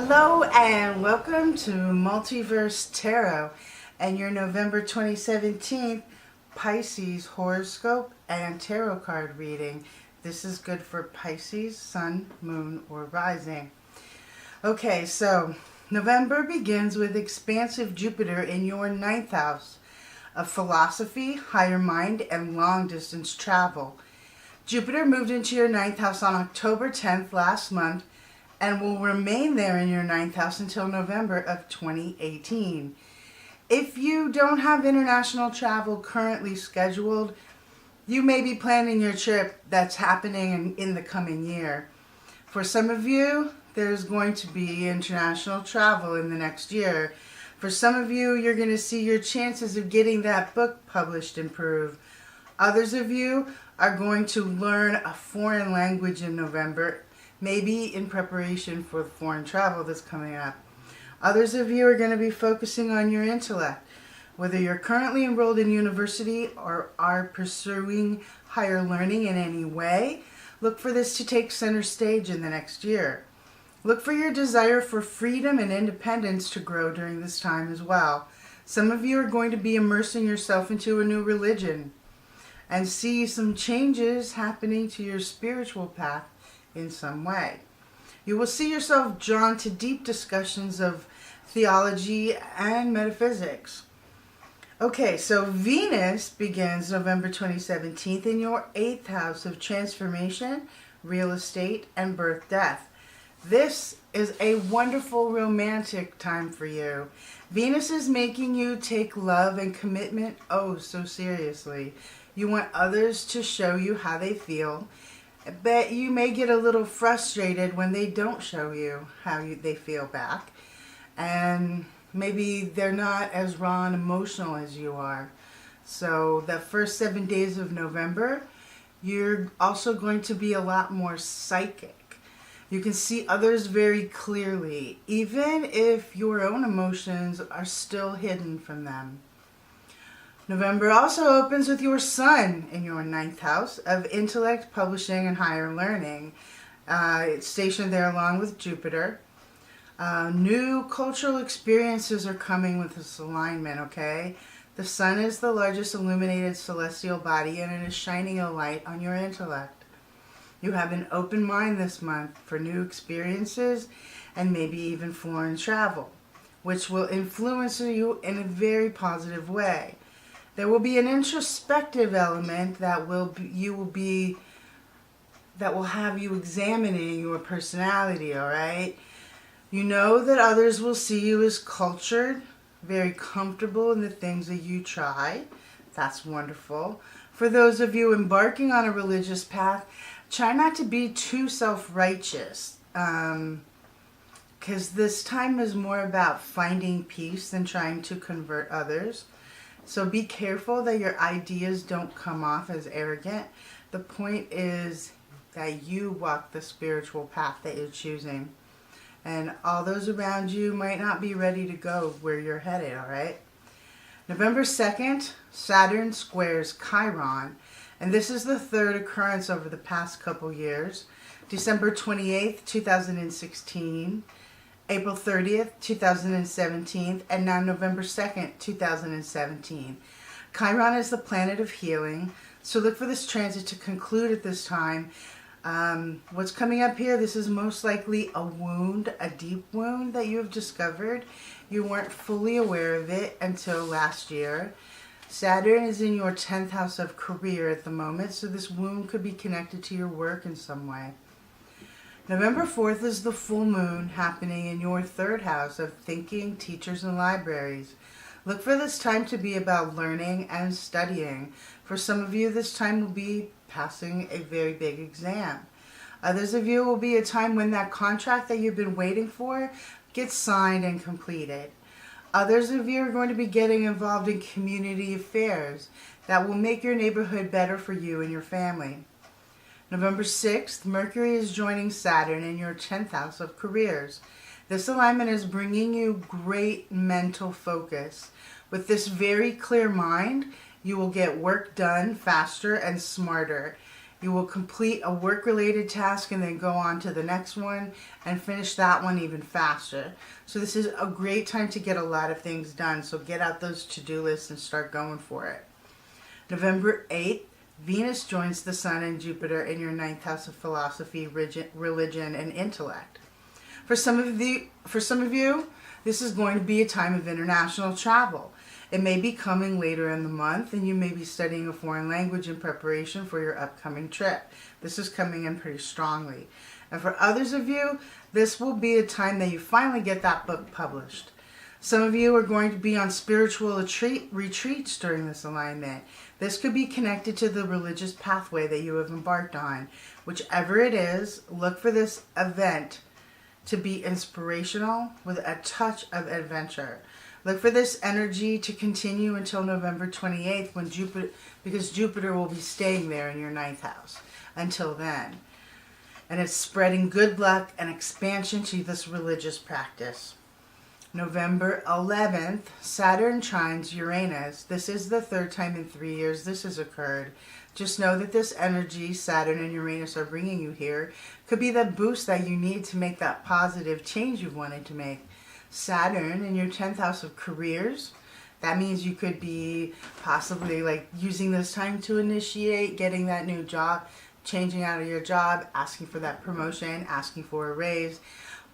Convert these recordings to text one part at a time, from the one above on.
Hello and welcome to Multiverse Tarot and your November 2017 Pisces horoscope and tarot card reading. This is good for Pisces, Sun, Moon, or Rising. Okay, so November begins with expansive Jupiter in your ninth house of philosophy, higher mind, and long-distance travel. Jupiter moved into your ninth house on October 10th last month and will remain there in your ninth house until November of 2018. If you don't have international travel currently scheduled, you may be planning your trip that's happening in the coming year. For some of you, there's going to be international travel in the next year. For some of you, you're going to see your chances of getting that book published improve. Others of you are going to learn a foreign language in November, maybe in preparation for foreign travel that's coming up. Others of you are going to be focusing on your intellect. Whether you're currently enrolled in university or are pursuing higher learning in any way, look for this to take center stage in the next year. Look for your desire for freedom and independence to grow during this time as well. Some of you are going to be immersing yourself into a new religion and see some changes happening to your spiritual path in some way. You will see yourself drawn to deep discussions of theology and metaphysics. Okay, so Venus begins November 2017 in your 8th house of transformation, real estate, and birth death. This is a wonderful romantic time for you. Venus is making you take love and commitment oh so seriously. You want others to show you how they feel, but you may get a little frustrated when they don't show you how they feel back. And maybe they're not as raw and emotional as you are. So the first 7 days of November, you're also going to be a lot more psychic. You can see others very clearly, even if your own emotions are still hidden from them. November also opens with your Sun in your ninth house of intellect, publishing, and higher learning. It's stationed there along with Jupiter. New cultural experiences are coming with this alignment, okay? The Sun is the largest illuminated celestial body, and it is shining a light on your intellect. You have an open mind this month for new experiences and maybe even foreign travel, which will influence you in a very positive way. There will be an introspective element that will have you examining your personality, all right? You know that others will see you as cultured, very comfortable in the things that you try. That's wonderful. For those of you embarking on a religious path, try not to be too self-righteous, because this time is more about finding peace than trying to convert others. So be careful that your ideas don't come off as arrogant. The point is that you walk the spiritual path that you're choosing. And all those around you might not be ready to go where you're headed, all right? November 2nd, Saturn squares Chiron. And this is the third occurrence over the past couple years. December 28th, 2016. April 30th, 2017, and now November 2nd, 2017. Chiron is the planet of healing, so look for this transit to conclude at this time. What's coming up here, this is most likely a wound, a deep wound that you have discovered. You weren't fully aware of it until last year. Saturn is in your 10th house of career at the moment, so this wound could be connected to your work in some way. November 4th is the full moon happening in your 3rd house of thinking, teachers, and libraries. Look for this time to be about learning and studying. For some of you, this time will be passing a very big exam. Others of you will be a time when that contract that you've been waiting for gets signed and completed. Others of you are going to be getting involved in community affairs that will make your neighborhood better for you and your family. November 6th, Mercury is joining Saturn in your 10th house of careers. This alignment is bringing you great mental focus. With this very clear mind, you will get work done faster and smarter. You will complete a work-related task and then go on to the next one and finish that one even faster. So this is a great time to get a lot of things done. So get out those to-do lists and start going for it. November 8th, Venus joins the Sun and Jupiter in your 9th house of philosophy, religion, and intellect. For some of you, this is going to be a time of international travel. It may be coming later in the month, and you may be studying a foreign language in preparation for your upcoming trip. This is coming in pretty strongly. And for others of you, this will be a time that you finally get that book published. Some of you are going to be on spiritual retreats during this alignment. This could be connected to the religious pathway that you have embarked on. Whichever it is, look for this event to be inspirational with a touch of adventure. Look for this energy to continue until November 28th when because Jupiter will be staying there in your 9th house until then. And it's spreading good luck and expansion to this religious practice. November 11th, Saturn trines Uranus. This is the 3rd time in 3 years this has occurred. Just know that this energy Saturn and Uranus are bringing you here could be the boost that you need to make that positive change you've wanted to make. Saturn in your 10th house of careers. That means you could be possibly like using this time to initiate getting that new job, changing out of your job, asking for that promotion, asking for a raise.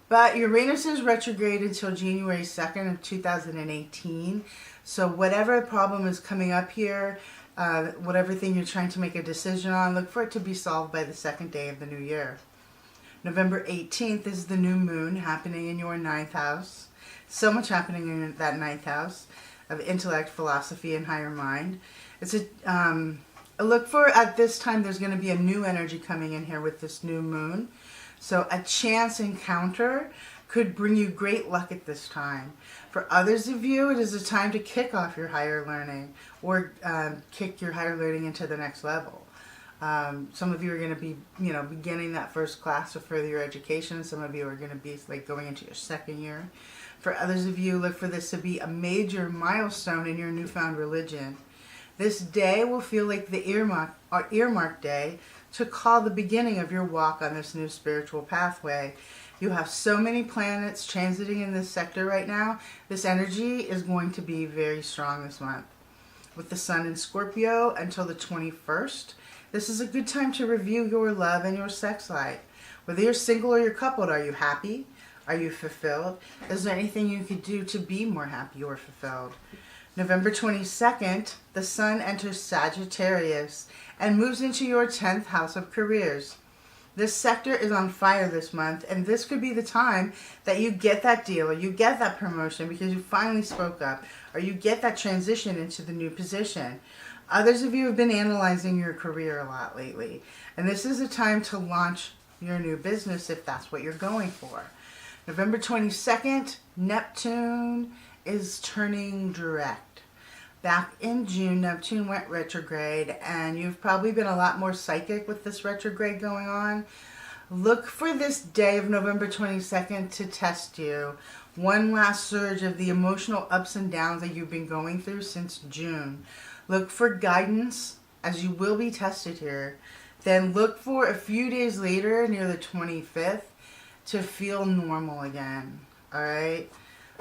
But Uranus is retrograde until January 2nd of 2018. So whatever problem is coming up here, whatever thing you're trying to make a decision on, look for it to be solved by the 2nd day of the new year. November 18th is the new moon happening in your 9th house. So much happening in that 9th house of intellect, philosophy, and higher mind. It's a look for, at this time, there's going to be a new energy coming in here with this new moon. So a chance encounter could bring you great luck at this time. For others of you, it is a time to kick off your higher learning or kick your higher learning into the next level. Some of you are going to be, beginning that first class of further education. Some of you are going to be like going into your 2nd year. For others of you, look for this to be a major milestone in your newfound religion. This day will feel like the earmark day to call the beginning of your walk on this new spiritual pathway. You have so many planets transiting in this sector right now. This energy is going to be very strong this month. With the Sun in Scorpio until the 21st, this is a good time to review your love and your sex life. Whether you're single or you're coupled, are you happy? Are you fulfilled? Is there anything you could do to be more happy or fulfilled? November 22nd, the Sun enters Sagittarius and moves into your 10th house of careers. This sector is on fire this month, and this could be the time that you get that deal or you get that promotion because you finally spoke up, or you get that transition into the new position. Others of you have been analyzing your career a lot lately, and this is a time to launch your new business if that's what you're going for. November 22nd, Neptune is turning direct. Back in June, Neptune went retrograde, and you've probably been a lot more psychic with this retrograde going on. Look for this day of November 22nd to test you. One last surge of the emotional ups and downs that you've been going through since June. Look for guidance, as you will be tested here. Then look for a few days later, near the 25th, to feel normal again. Alright?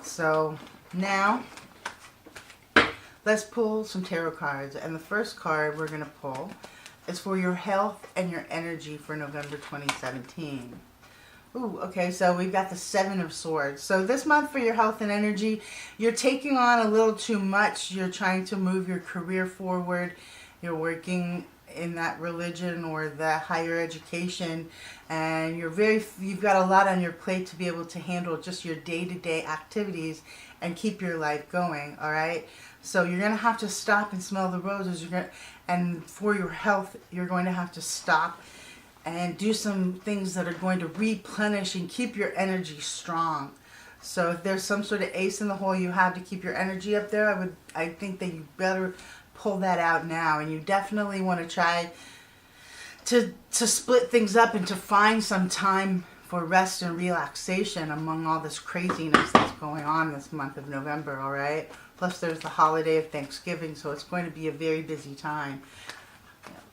So, now, let's pull some tarot cards. And the first card we're going to pull is for your health and your energy for November 2017. Ooh, okay, so we've got the 7 of Swords. So this month for your health and energy, you're taking on a little too much. You're trying to move your career forward. You're working in that religion or the higher education, and you've got a lot on your plate to be able to handle just your day-to-day activities and keep your life going, all right? So you're going to have to stop and smell the roses. And for your health, you're going to have to stop and do some things that are going to replenish and keep your energy strong. So if there's some sort of ace in the hole you have to keep your energy up there, I think that you better pull that out now. And you definitely want to try to split things up and to find some time for rest and relaxation among all this craziness that's going on this month of November, all right? Plus there's the holiday of Thanksgiving, so it's going to be a very busy time.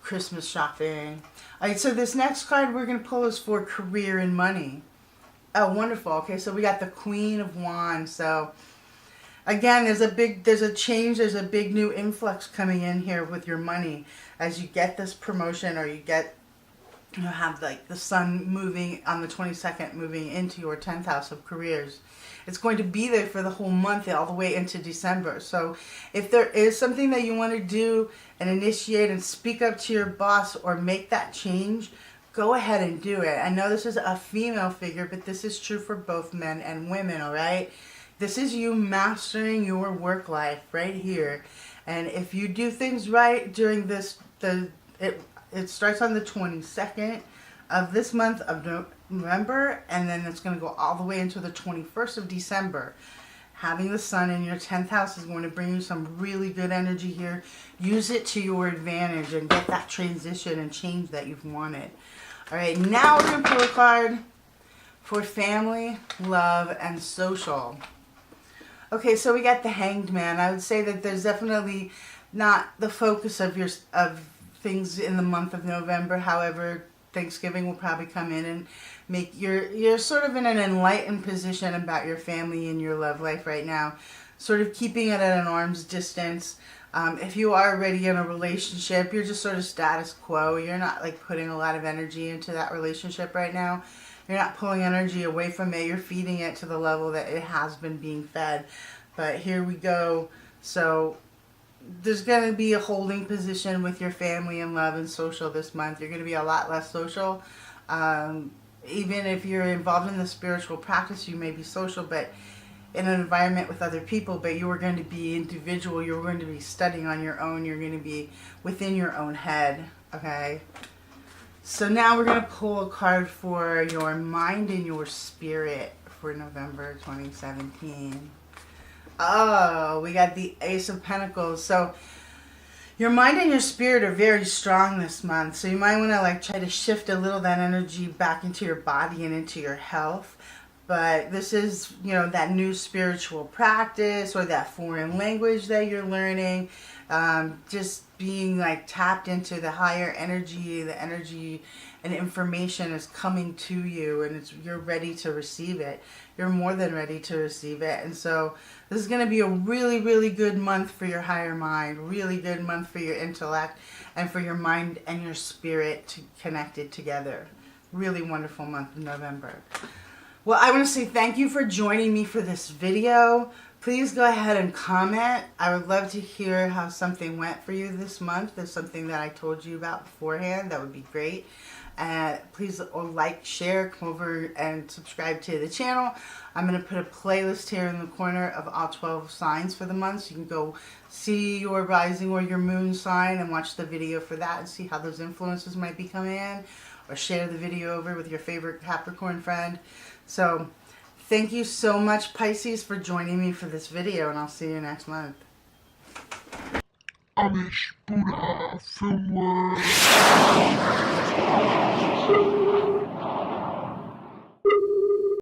Christmas shopping. All right, so this next card we're going to pull is for career and money. Oh, wonderful. Okay, so we got the Queen of Wands. So again, there's a change, there's a big new influx coming in here with your money as you get this promotion, or you have like the sun moving on the 22nd, moving into your 10th house of careers. It's going to be there for the whole month, all the way into December. So if there is something that you want to do and initiate and speak up to your boss or make that change, go ahead and do it. I know this is a female figure, but this is true for both men and women, all right? This is you mastering your work life right here. And if you do things right during this, it starts on the 22nd of this month of November, and then it's going to go all the way into the 21st of December. Having the sun in your 10th house is going to bring you some really good energy here. Use it to your advantage and get that transition and change that you've wanted. All right, now we're going to pull a card for family, love, and social. Okay, so we got the Hanged Man. I would say that there's definitely not the focus of things in the month of November. However, Thanksgiving will probably come in and make you're sort of in an enlightened position about your family and your love life right now, sort of keeping it at an arm's distance. If you are already in a relationship, you're just sort of status quo. You're not like putting a lot of energy into that relationship right now. You're not pulling energy away from it. You're feeding it to the level that it has been being fed. But here we go. So there's going to be a holding position with your family and love and social this month. You're going to be a lot less social. Even if you're involved in the spiritual practice, you may be social, but in an environment with other people. But you are going to be individual. You're going to be studying on your own. You're going to be within your own head. Okay? So now we're going to pull a card for your mind and your spirit for November 2017. Oh, we got the Ace of Pentacles. So your mind and your spirit are very strong this month. So you might want to like try to shift a little that energy back into your body and into your health. But this is, that new spiritual practice or that foreign language that you're learning. Just being like tapped into the higher energy, the energy and information is coming to you, and you're ready to receive it. You're more than ready to receive it. And so this is going to be a really, really good month for your higher mind, really good month for your intellect and for your mind and your spirit to connected together. Really wonderful month of November. Well, I want to say thank you for joining me for this video. Please go ahead and comment. I would love to hear how something went for you this month. There's something that I told you about beforehand. That would be great. Please like, share, come over and subscribe to the channel. I'm going to put a playlist here in the corner of all 12 signs for the month. So you can go see your rising or your moon sign and watch the video for that and see how those influences might be coming in. Or share the video over with your favorite Capricorn friend. So thank you so much, Pisces, for joining me for this video, and I'll see you next month. Alles Gute für